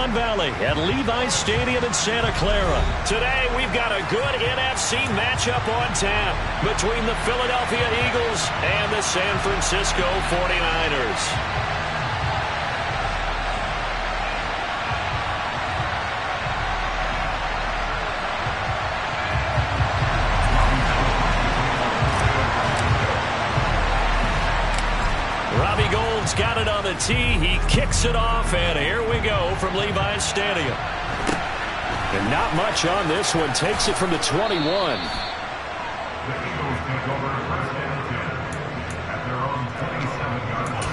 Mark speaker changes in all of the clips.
Speaker 1: Silicon Valley at Levi's Stadium in Santa Clara. Today, we've got a good NFC matchup on tap between the Philadelphia Eagles and the San Francisco 49ers. Got it on the tee. He kicks it off, and here we go from Levi's Stadium. And not much on this one. Takes it from the 21.
Speaker 2: The Eagles take over first and 10 at their own 27-yard line.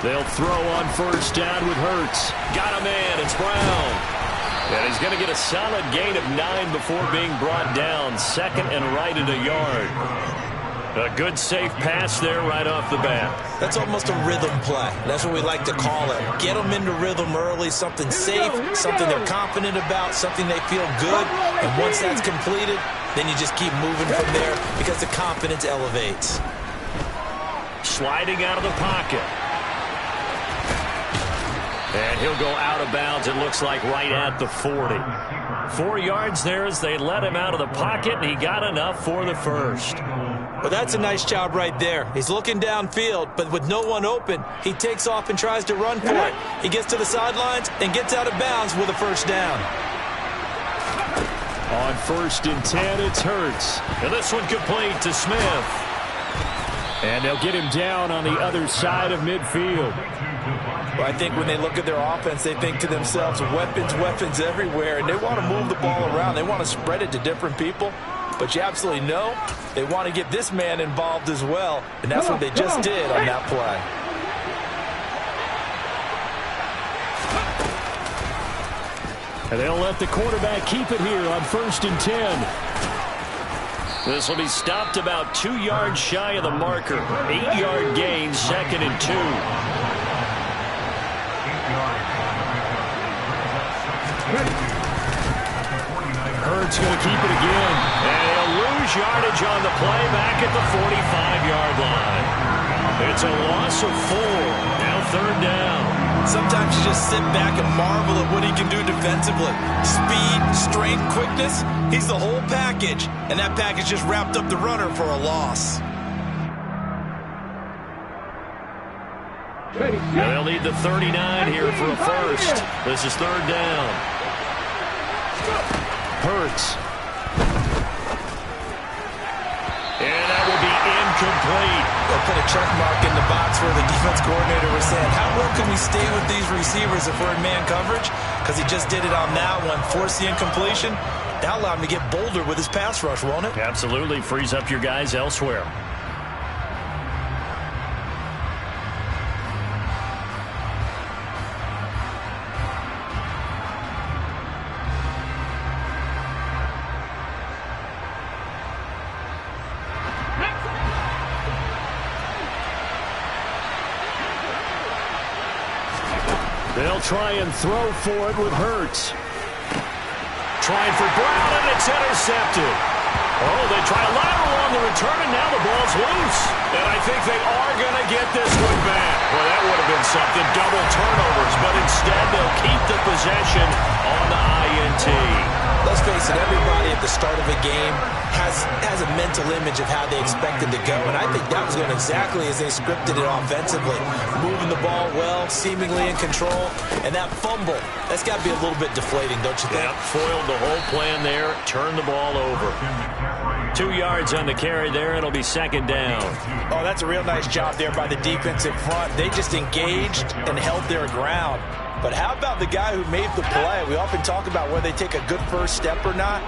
Speaker 1: They'll throw on first down with Hurts. Got a man. It's Brown. And he's going to get a solid gain of 9 before being brought down. Second and right at a yard. A good safe pass there right off the bat.
Speaker 3: That's almost a rhythm play. That's what we like to call it. Get them into rhythm early, something safe, something they're confident about, something they feel good. And once that's completed, then you just keep moving from there because the confidence elevates.
Speaker 1: Sliding out of the pocket. And he'll go out of bounds, it looks like, right at the 40. 4 yards there as they let him out of the pocket, and he got enough for the first.
Speaker 3: Well, that's a nice job right there. He's looking downfield, but with no one open, he takes off and tries to run for it. He gets to the sidelines and gets out of bounds with a first down.
Speaker 1: On first and 10, it's Hurts. And this one complete to Smith. And they'll get him down on the other side of midfield.
Speaker 3: Well, I think when they look at their offense, they think to themselves, weapons everywhere, and they want to move the ball around. They want to spread it to different people. But you absolutely know they want to get this man involved as well, and that's what they just did on that play.
Speaker 1: And they'll let the quarterback keep it here on first and 10. This will be stopped about 2 yards shy of the marker. 8-yard gain, second and 2. Hurts going to keep it again. And he'll lose yardage on the play back at the 45-yard line. It's a loss of 4. Now third down.
Speaker 3: Sometimes you just sit back and marvel at what he can do defensively. Speed, strength, quickness. He's the whole package. And that package just wrapped up the runner for a loss.
Speaker 1: And they'll need the 39 here for a first. This is third down. Hurts. And that will be incomplete.
Speaker 3: They'll put a check mark in the box where the defense coordinator was saying, how well can we stay with these receivers if we're in man coverage? Because he just did it on that one. Force the incompletion. That'll allow him to get bolder with his pass rush, won't it?
Speaker 1: Absolutely. Frees up your guys elsewhere. They'll try and throw for it with Hurts. Trying for Brown, and it's intercepted. Oh, they try a lateral on the return, and now the ball's loose. And I think they are going to get this one back. Well, that would have been something, double turnovers, but instead they'll keep the possession on the INT.
Speaker 3: Let's face it, everybody at the start of a game has a mental image of how they expect it to go, and I think that was going exactly as they scripted it offensively. Moving the ball well, seemingly in control, and that fumble, that's got to be a little bit deflating, don't you think?
Speaker 1: Yep, foiled the whole plan there, turned the ball over. 2 yards on the carry there, it'll be second down.
Speaker 3: Oh, that's a real nice job there by the defensive front. They just engaged and held their ground. But how about the guy who made the play? We often talk about whether they take a good first step or not.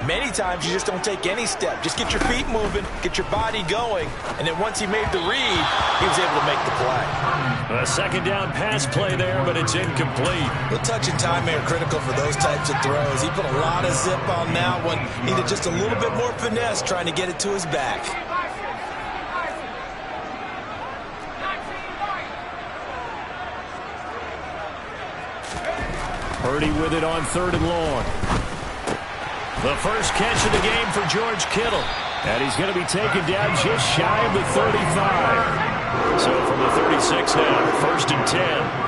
Speaker 3: Many times you just don't take any step. Just get your feet moving, get your body going, and then once he made the read, he was able to make the play.
Speaker 1: A second down pass play there, but it's incomplete.
Speaker 3: The touch and timing are critical for those types of throws. He put a lot of zip on that one. Needed just a little bit more finesse trying to get it to his back.
Speaker 1: Purdy with it on 3rd and long. The first catch of the game for George Kittle. And he's going to be taken down just shy of the 35. So from the 36 now, 1st and 10.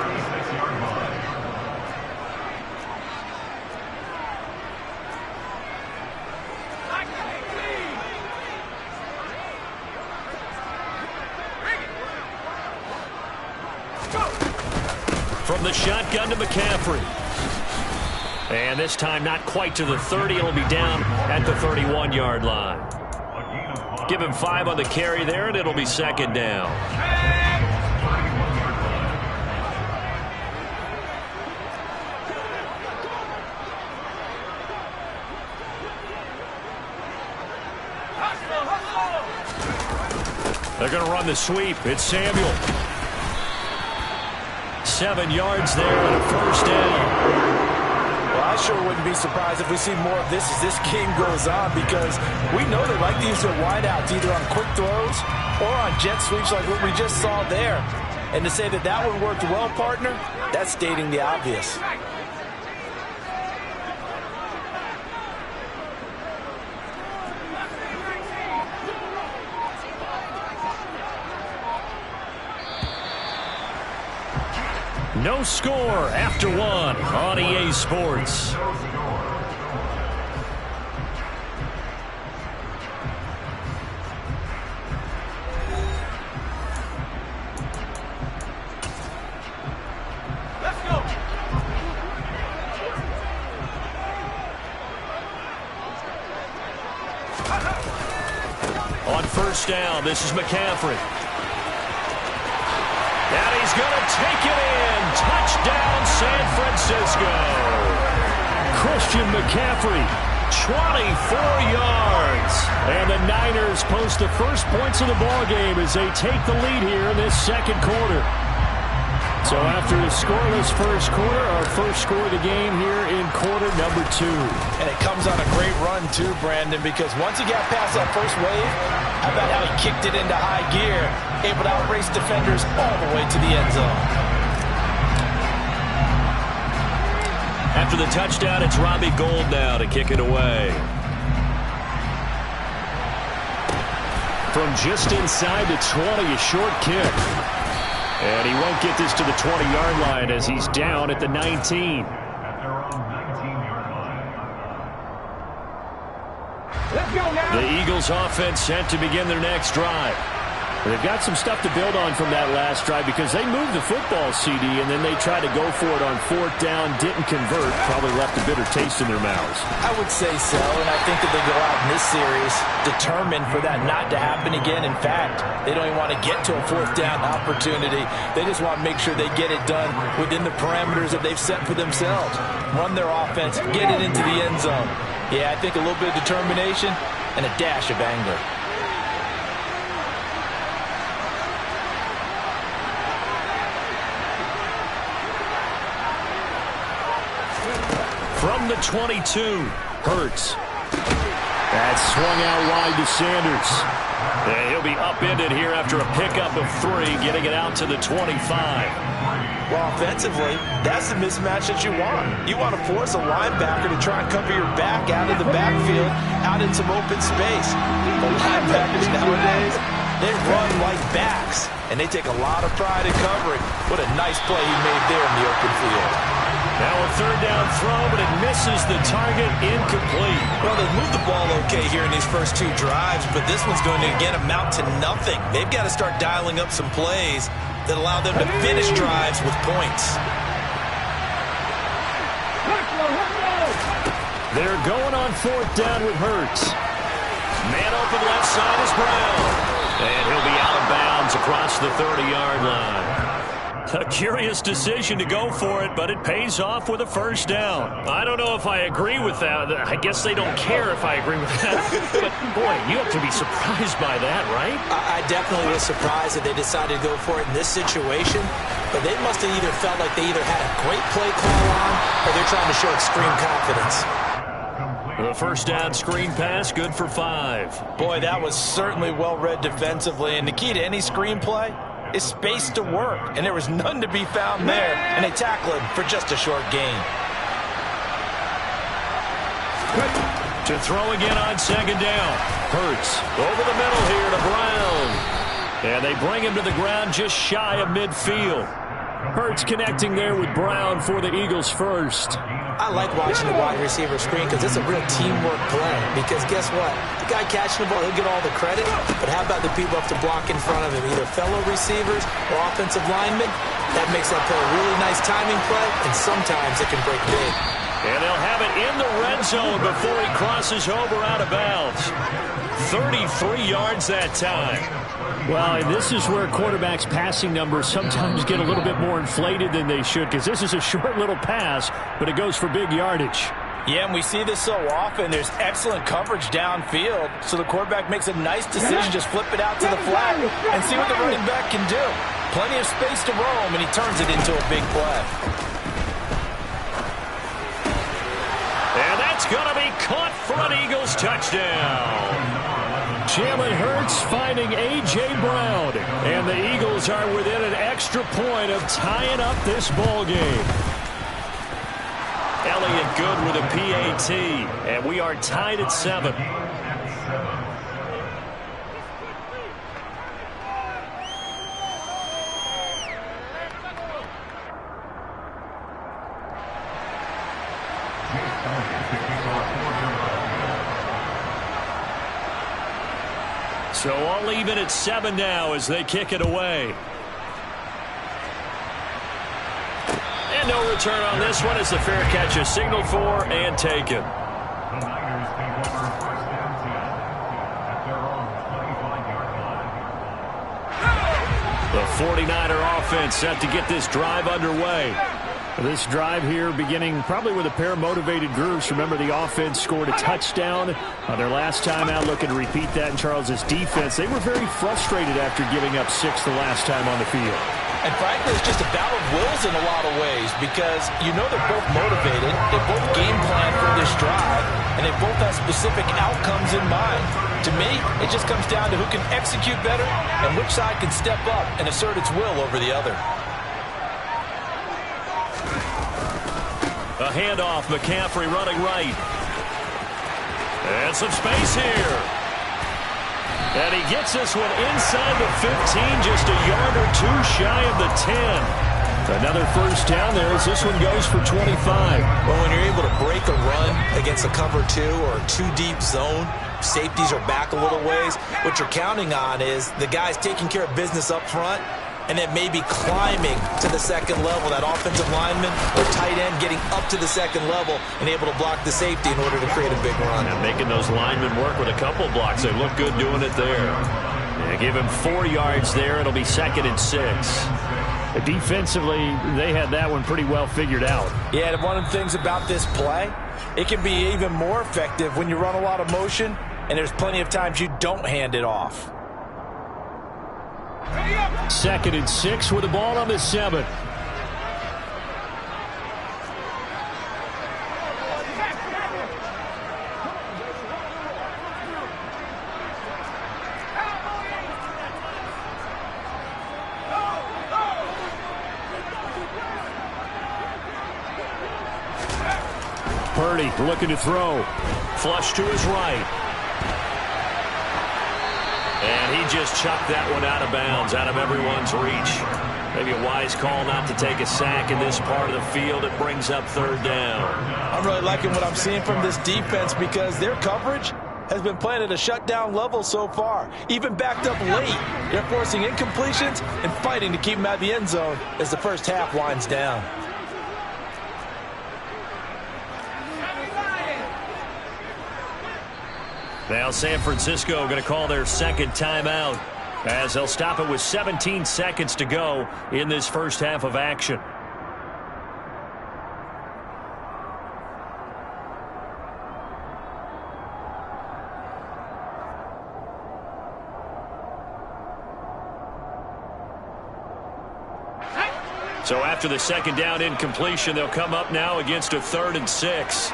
Speaker 1: From the shotgun to McCaffrey. And this time not quite to the 30. It'll be down at the 31-yard line. Give him 5 on the carry there, and it'll be 2nd down. They're going to run the sweep. It's Samuel. 7 yards there and a 1st down.
Speaker 3: Well, I sure wouldn't be surprised if we see more of this as this game goes on, because we know they like to use their wideouts either on quick throws or on jet sweeps like what we just saw there. And to say that that one worked well, partner, that's stating the obvious.
Speaker 1: No score after 1 on EA Sports.
Speaker 4: Let's go.
Speaker 1: On 1st down, this is McCaffrey. And he's going to take it in. Touchdown, San Francisco. Christian McCaffrey, 24 yards. And the Niners post the first points of the ballgame as they take the lead here in this 2nd quarter. So after a scoreless first quarter, our first score of the game here in quarter number 2.
Speaker 3: And it comes on a great run too, Brandon, because once he got past that first wave, how about how he kicked it into high gear, able to outrace defenders all the way to the end zone.
Speaker 1: After the touchdown, it's Robbie Gould now to kick it away. From just inside the 20, a short kick. And he won't get this to the 20-yard line as he's down at the 19.
Speaker 2: At their own 19-yard line.
Speaker 4: Let's go now.
Speaker 1: The Eagles offense set to begin their next drive. They've got some stuff to build on from that last drive because they moved the football, CD, and then they tried to go for it on 4th down, didn't convert, probably left a bitter taste in their mouths.
Speaker 3: I would say so, and I think that they go out in this series determined for that not to happen again. In fact, they don't even want to get to a 4th down opportunity. They just want to make sure they get it done within the parameters that they've set for themselves. Run their offense, get it into the end zone. Yeah, I think a little bit of determination and a dash of anger.
Speaker 1: From the 22, Hurts. That's swung out wide to Sanders. And he'll be upended here after a pickup of 3, getting it out to the 25.
Speaker 3: Well, offensively, that's the mismatch that you want. You want to force a linebacker to try and cover your back out of the backfield, out in some open space. The linebackers nowadays, they run like backs, and they take a lot of pride in covering. What a nice play he made there in the open field.
Speaker 1: Now a 3rd down throw, but it misses the target, incomplete.
Speaker 3: Well, they've moved the ball okay here in these first 2 drives, but this one's going to, again, amount to nothing. They've got to start dialing up some plays that allow them to finish drives with points.
Speaker 1: They're going on 4th down with Hurts. Man open left side is Brown. And he'll be out of bounds across the 30-yard line. A curious decision to go for it, but it pays off with a first down. I don't know if I agree with that. I guess they don't care if I agree with that. But, boy, you have to be surprised by that, right?
Speaker 3: I definitely was surprised that they decided to go for it in this situation. But they must have either felt like they either had a great play call on or they're trying to show extreme confidence.
Speaker 1: The first down screen pass, good for 5.
Speaker 3: Boy, that was certainly well read defensively. And the key to any screen play is space to work. And there was none to be found there. And they tackle him for just a short gain.
Speaker 1: To throw again on second down. Hurts over the middle here to Brown. And they bring him to the ground just shy of midfield. Hurts connecting there with Brown for the Eagles first.
Speaker 3: I like watching the wide receiver screen because it's a real teamwork play. Because guess what? The guy catching the ball, he'll get all the credit. But how about the people have to block in front of him, either fellow receivers or offensive linemen? That makes that play a really nice timing play, and sometimes it can break big.
Speaker 1: And they'll have it in the red zone before he crosses over out of bounds. 33 yards that time.
Speaker 4: Well, and this is where quarterbacks' passing numbers sometimes get a little bit more inflated than they should, because this is a short little pass, but it goes for big yardage.
Speaker 3: Yeah, and we see this so often. There's excellent coverage downfield, so the quarterback makes a nice decision, just flip it out to the flat and see what the running back can do. Plenty of space to roam, and he turns it into a big play.
Speaker 1: And that's going to be caught for an Eagles touchdown. Jalen Hurts finding A.J. Brown. And the Eagles are within an extra point of tying up this ball game. Elliott good with a PAT. And we are tied at 7. So all even at 7 now as they kick it away. And no return on this one as the fair catch is signaled for and taken.
Speaker 2: The Niners take over first down 10 at their own 25-yard line.
Speaker 1: The 49er offense set to get this drive underway.
Speaker 4: This drive here beginning probably with a pair of motivated groups. Remember, the offense scored a touchdown on their last time out. Looking to repeat that in Charles's defense. They were very frustrated after giving up 6 the last time on the field.
Speaker 3: And frankly, it's just a battle of wills in a lot of ways because you know they're both motivated. They both game plan for this drive, and they both have specific outcomes in mind. To me, it just comes down to who can execute better and which side can step up and assert its will over the other.
Speaker 1: A handoff, McCaffrey running right. And some space here. And he gets this one inside the 15, just a yard or two shy of the 10. Another first down there as this one goes for 25.
Speaker 3: Well, when you're able to break a run against a cover 2 or a 2-deep zone, safeties are back a little ways. What you're counting on is the guys taking care of business up front and then maybe climbing to the second level. That offensive lineman or tight end getting up to the second level and able to block the safety in order to create a big run.
Speaker 1: And making those linemen work with a couple blocks. They look good doing it there. And give him 4 yards there. It'll be 2nd and 6.
Speaker 4: Defensively, they had that one pretty well figured out.
Speaker 3: Yeah, and one of the things about this play, it can be even more effective when you run a lot of motion and there's plenty of times you don't hand it off.
Speaker 4: 2nd and 6 with the ball on the 7. Purdy looking to throw.
Speaker 1: Flush to his right. And he just chucked that one out of bounds, out of everyone's reach. Maybe a wise call not to take a sack in this part of the field. It brings up 3rd down.
Speaker 3: I'm really liking what I'm seeing from this defense because their coverage has been playing at a shutdown level so far. Even backed up late. They're forcing incompletions and fighting to keep them out of the end zone as the first half winds down.
Speaker 1: Now San Francisco going to call their 2nd timeout. as they'll stop it with 17 seconds to go in this first half of action. So after the second down incompletion, they'll come up now against a 3rd and 6.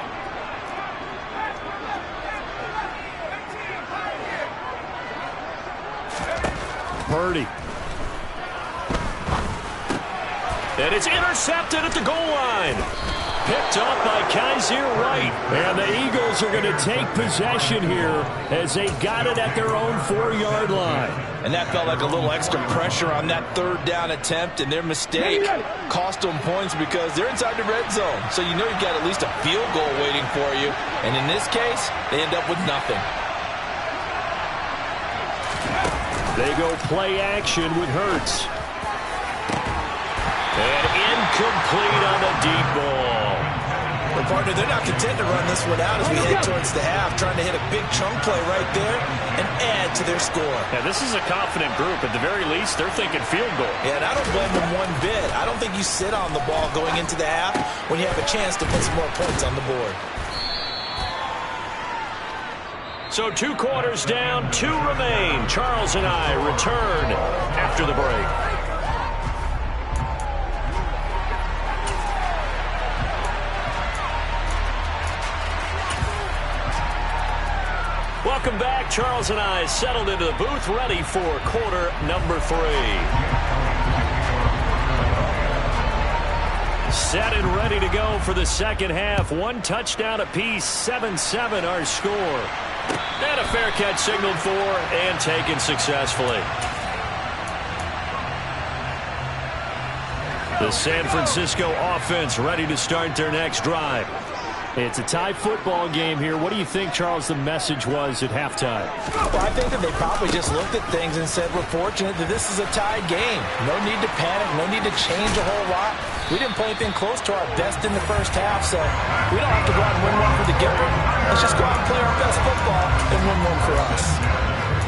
Speaker 4: Purdy.
Speaker 1: And it's intercepted at the goal line. Picked up by Kaiser Wright.
Speaker 4: And the Eagles are going to take possession here as they got it at their own 4-yard line.
Speaker 3: And that felt like a little extra pressure on that 3rd down attempt, and their mistake cost them points because they're inside the red zone. So you know you've got at least a field goal waiting for you. And in this case, they end up with nothing.
Speaker 4: They go play action with Hurts.
Speaker 1: And incomplete on the deep ball.
Speaker 3: Well, partner, they're not content to run this one out as we head towards the half, trying to hit a big chunk play right there and add to their score.
Speaker 4: Yeah, this is a confident group. At the very least, they're thinking field goal.
Speaker 3: Yeah, and I don't blame them one bit. I don't think you sit on the ball going into the half when you have a chance to put some more points on the board.
Speaker 1: So 2 quarters down, 2 remain. Charles and I return after the break. Welcome back. Charles and I settled into the booth, ready for quarter number 3. Set and ready to go for the second half. 1 touchdown apiece, 7-7 our score. And a fair catch signaled for and taken successfully. The San Francisco offense ready to start their next drive.
Speaker 4: It's a tie football game here. What do you think, Charles, the message was at halftime?
Speaker 3: Well, I think that they probably just looked at things and said, we're fortunate that this is a tied game. No need to panic, no need to change a whole lot. We didn't play anything close to our best in the first half, so we don't have to go out and win one for the giver. Let's just go out and play our best football and win one for us.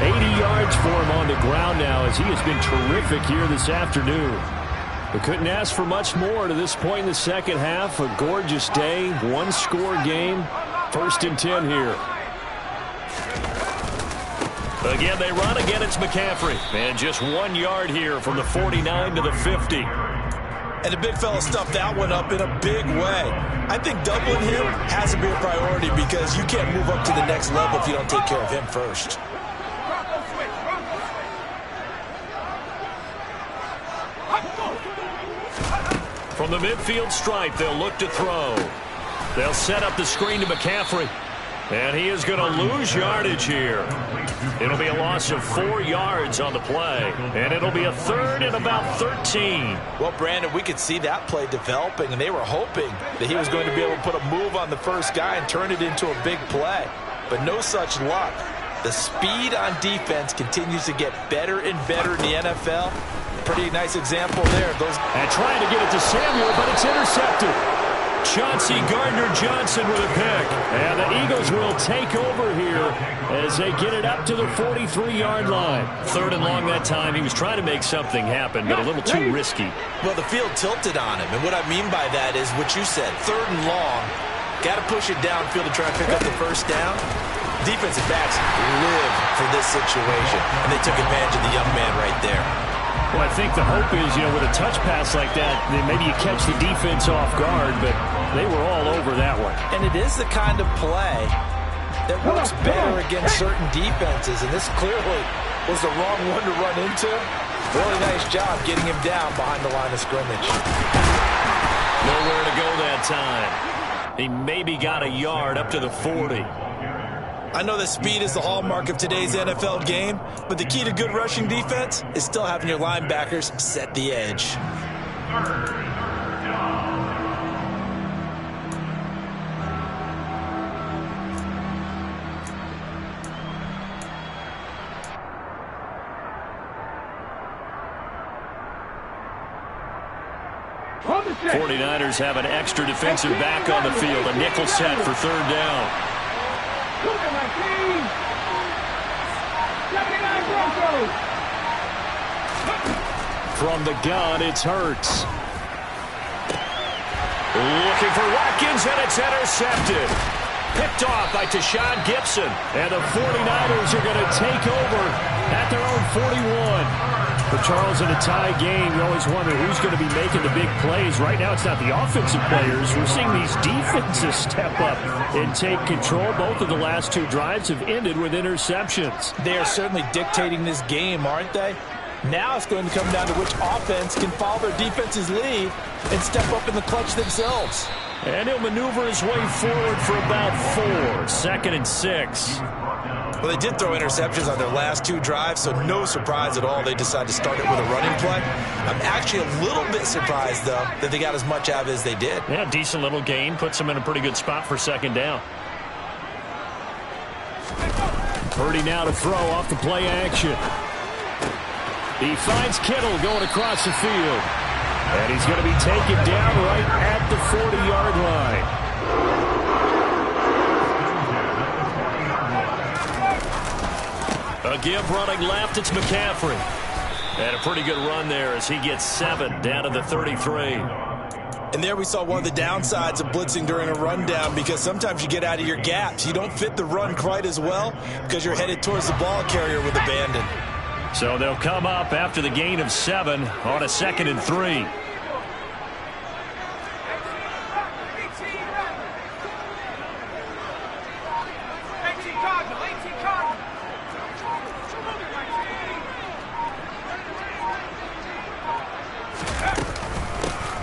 Speaker 4: 80 yards for him on the ground now as he has been terrific here this afternoon. We couldn't ask for much more to this point in the second half. A gorgeous day, 1-score game. 1st and 10 here.
Speaker 1: Again, they run. Again, it's McCaffrey. And just 1 yard here from the 49 to the 50.
Speaker 3: And the big fella stuffed that one up in a big way. I think doubling him has to be a priority because you can't move up to the next level if you don't take care of him first.
Speaker 1: From the midfield stripe, they'll look to throw. They'll set up the screen to McCaffrey. And he is going to lose yardage here. It'll be a loss of 4 yards on the play. And it'll be a 3rd and about 13.
Speaker 3: Well, Brandon, we could see that play developing, and they were hoping that he was going to be able to put a move on the first guy and turn it into a big play. But no such luck. The speed on defense continues to get better and better in the NFL. Pretty nice example there.
Speaker 4: And trying to get it to Samuel, but it's intercepted.
Speaker 1: Chauncey Gardner-Johnson with a pick.
Speaker 4: And the Eagles will take over here as they get it up to the 43-yard line.
Speaker 1: 3rd and long that time. He was trying to make something happen, but a little too risky.
Speaker 3: Well, the field tilted on him. And what I mean by that is what you said. 3rd and long. Got to push it downfield to try and pick up the first down. Defensive backs live for this situation. And they took advantage of the young man right there.
Speaker 4: Well, I think the hope is, with a touch pass like that, then maybe you catch the defense off guard, but they were all over that one.
Speaker 3: And it is the kind of play that works better against certain defenses, and this clearly was the wrong one to run into. Really nice job getting him down behind the line of scrimmage.
Speaker 1: Nowhere to go that time. He maybe got a yard up to the 40.
Speaker 3: I know that speed is the hallmark of today's NFL game, but the key to good rushing defense is still having your linebackers set the edge.
Speaker 1: 49ers have an extra defensive back on the field. A nickel set for 3rd down. From the gun, it's Hurts. Looking for Watkins, and it's intercepted. Picked off by Tashawn Gibson. And the 49ers are going to take over at their own 41. For Charles, in a tie game, you always wonder who's going to be making the big plays. Right now, it's not the offensive players. We're seeing these defenses step up and take control. Both of the last two drives have ended with interceptions.
Speaker 3: They are certainly dictating this game, aren't they? Now it's going to come down to which offense can follow their defense's lead and step up in the clutch themselves.
Speaker 1: And he'll maneuver his way forward for about 4. 2nd and 6.
Speaker 3: Well, they did throw interceptions on their last two drives, so no surprise at all they decided to start it with a running play. I'm actually a little bit surprised, though, that they got as much out of it as they did.
Speaker 1: Yeah, decent little gain. Puts them in a pretty good spot for 2nd down. Purdy now to throw off the play action. He finds Kittle going across the field. And he's going to be taken down right at the 40-yard line. A give running left, it's McCaffrey. And a pretty good run there as he gets 7 down to the 33.
Speaker 3: And there we saw one of the downsides of blitzing during a rundown, because sometimes you get out of your gaps. You don't fit the run quite as well because you're headed towards the ball carrier with abandon.
Speaker 1: So they'll come up after the gain of 7 on a 2nd and 3.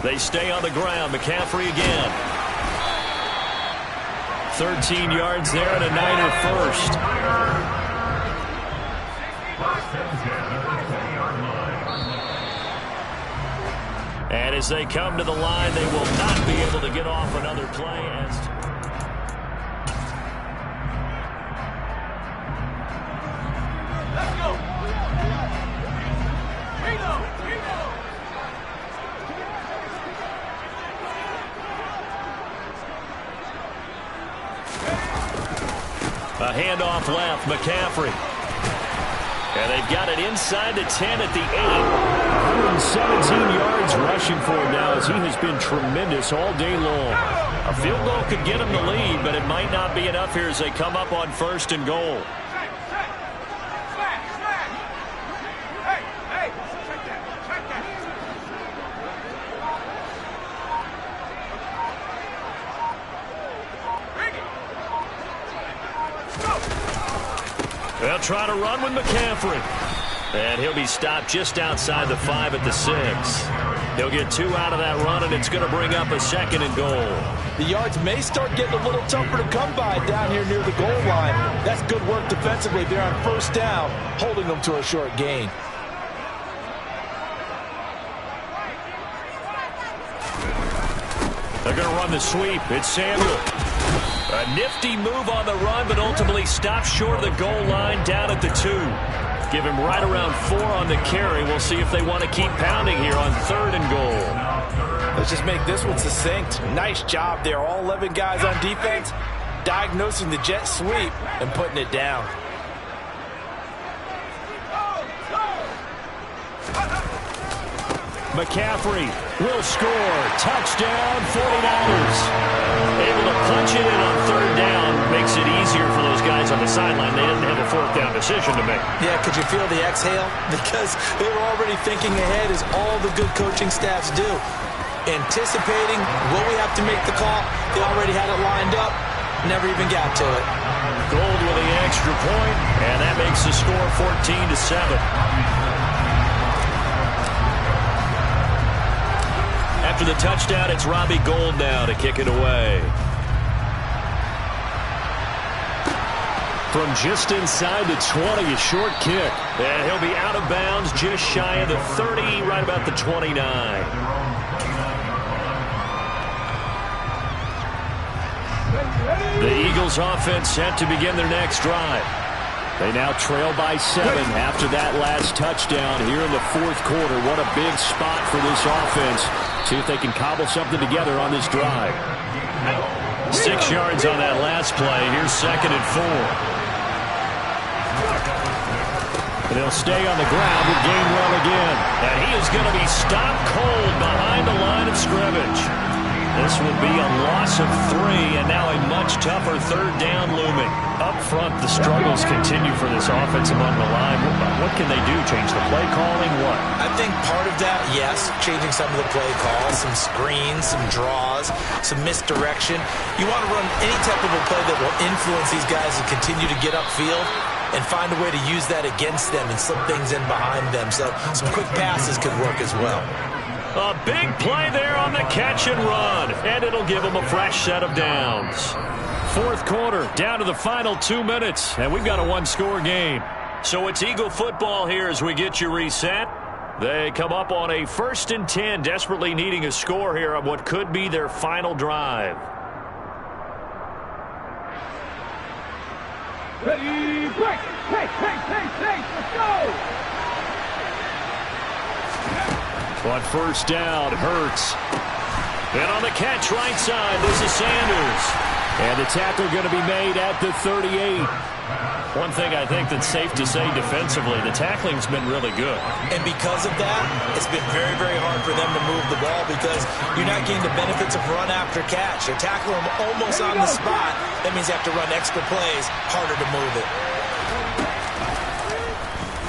Speaker 1: They stay on the ground. McCaffrey again. 13 yards there and a Niner first. And as they come to the line, they will not be able to get off another play. Let's go. A handoff left, McCaffrey. And they've got it inside the 10 at the 8. 117 yards rushing for him now, as he has been tremendous all day long. A field goal could get him the lead, but it might not be enough here as they come up on 1st and goal. They'll try to run with McCaffrey. And he'll be stopped just outside the 5 at the 6. He'll get 2 out of that run, and it's going to bring up a 2nd and goal.
Speaker 3: The yards may start getting a little tougher to come by down here near the goal line. That's good work defensively there on 1st down, holding them to a short gain.
Speaker 1: They're going to run the sweep. It's Samuel. A nifty move on the run, but ultimately stopped short of the goal line down at the 2. Give him right around 4 on the carry. We'll see if they want to keep pounding here on 3rd and goal.
Speaker 3: Let's just make this one succinct. Nice job there. All 11 guys on defense diagnosing the jet sweep and putting it down.
Speaker 1: McCaffrey will score. Touchdown, 49ers. Able to punch it in on 3rd down. Makes it easier for those guys on the sideline. They didn't have a 4th down decision to make.
Speaker 3: Yeah, could you feel the exhale? Because they were already thinking ahead, as all the good coaching staffs do. Anticipating what we have to make the call. They already had it lined up. Never even got to it.
Speaker 1: Gold with the extra point, and that makes the score 14-7. After the touchdown, it's Robbie Gould now to kick it away. From just inside the 20, a short kick. And he'll be out of bounds just shy of the 30, right about the 29. The Eagles offense set to begin their next drive. They now trail by 7 after that last touchdown here in the 4th quarter. What a big spot for this offense. See if they can cobble something together on this drive. 6 yards on that last play. Here's 2nd and 4.
Speaker 4: But he'll stay on the ground with Gainwell again.
Speaker 1: And he is going to be stopped cold behind the line of scrimmage. This will be a loss of 3, and now a much tougher third down looming.
Speaker 4: Up front, the struggles continue for this offense among the line. What can they do? Change the play calling? What?
Speaker 3: I think part of that, yes, changing some of the play calls, some screens, some draws, some misdirection. You want to run any type of a play that will influence these guys to continue to get upfield and find a way to use that against them and slip things in behind them. So some quick passes could work as well.
Speaker 1: A big play there on the catch and run, and it'll give them a fresh set of downs.
Speaker 4: Fourth quarter, down to the final 2 minutes, and we've got a one-score game.
Speaker 1: So it's Eagle football here as we get you reset. They come up on a 1st and 10, desperately needing a score here on what could be their final drive.
Speaker 5: Ready, break! Hey, let's go!
Speaker 4: On first down, Hurts.
Speaker 1: And on the catch right side, this is Sanders.
Speaker 4: And the tackle going to be made at the 38.
Speaker 1: One thing I think that's safe to say defensively, the tackling's been really good.
Speaker 3: And because of that, it's been very, very hard for them to move the ball because you're not getting the benefits of run after catch. You're tackling them almost on the spot. That means you have to run extra plays, harder to move it.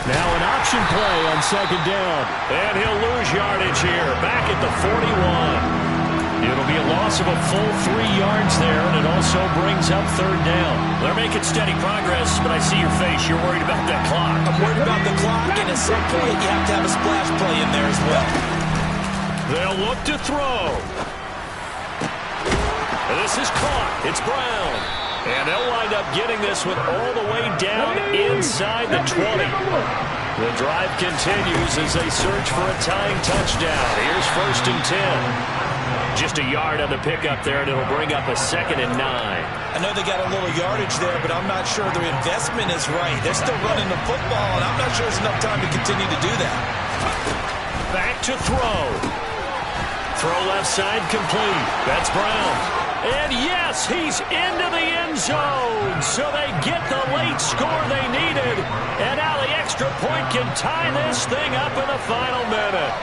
Speaker 4: Now an option play on second down.
Speaker 1: And he'll lose yardage here, back at the 41. It'll be a loss of a full 3 yards there, and it also brings up third down. They're making steady progress, but I see your face. You're worried about that clock.
Speaker 3: I'm worried about the clock, and at some point you have to have a splash play in there as well.
Speaker 1: They'll look to throw. This is caught. It's Brown. And they'll wind up getting this one all the way down inside the 20. The drive continues as they search for a tying touchdown. Here's 1st and 10. Just a yard on the pickup there, and it'll bring up a 2nd and 9.
Speaker 3: I know they got a little yardage there, but I'm not sure their investment is right. They're still running the football, and I'm not sure there's enough time to continue to do that.
Speaker 1: Back to throw. Throw left side complete. That's Brown. And yes, he's into the end zone. So they get the late score they needed. And now the extra point can tie this thing up in the final minute.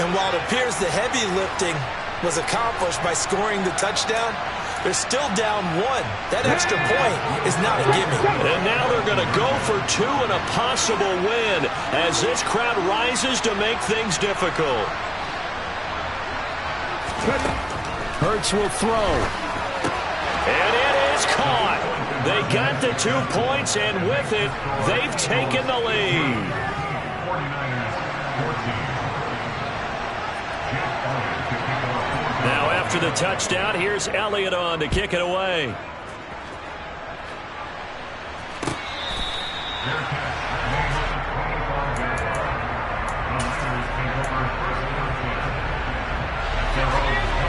Speaker 3: And while it appears the heavy lifting was accomplished by scoring the touchdown, they're still down 1. That extra point is not a gimme.
Speaker 1: And now they're going to go for 2 and a possible win as this crowd rises to make things difficult.
Speaker 4: Hurts will throw.
Speaker 1: And it is caught. They got the 2 points, and with it, they've taken the lead.
Speaker 2: 49ers 14.
Speaker 1: Now after the touchdown, here's Elliott on to kick it away.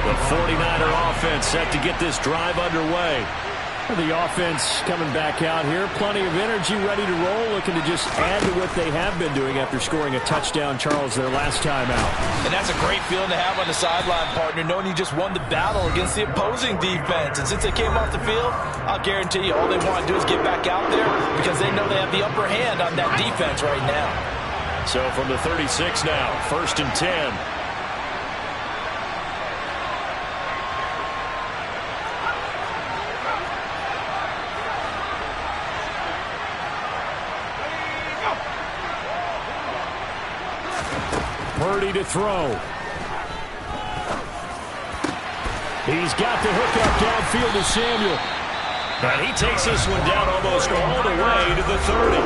Speaker 1: The 49er offense set to get this drive underway.
Speaker 4: The offense coming back out here. Plenty of energy, ready to roll, looking to just add to what they have been doing after scoring a touchdown, Charles, their last time out.
Speaker 3: And that's a great feeling to have on the sideline, partner, knowing you just won the battle against the opposing defense. And since they came off the field, I'll guarantee you all they want to do is get back out there because they know they have the upper hand on that defense right now.
Speaker 1: So from the 36 now, 1st and 10.
Speaker 4: Purdy to throw. He's got the hook up downfield to Samuel.
Speaker 1: And he takes this one down almost all the way to the 30.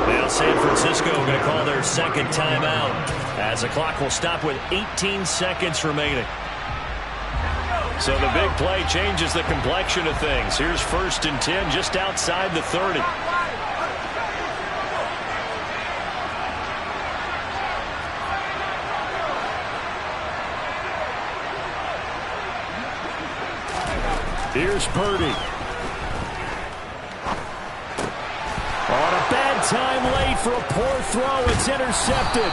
Speaker 1: Now San Francisco going to call their 2nd timeout as the clock will stop with 18 seconds remaining. So the big play changes the complexion of things. Here's 1st and 10 just outside the 30.
Speaker 4: Here's Purdy. On a bad time late for a poor throw. It's intercepted.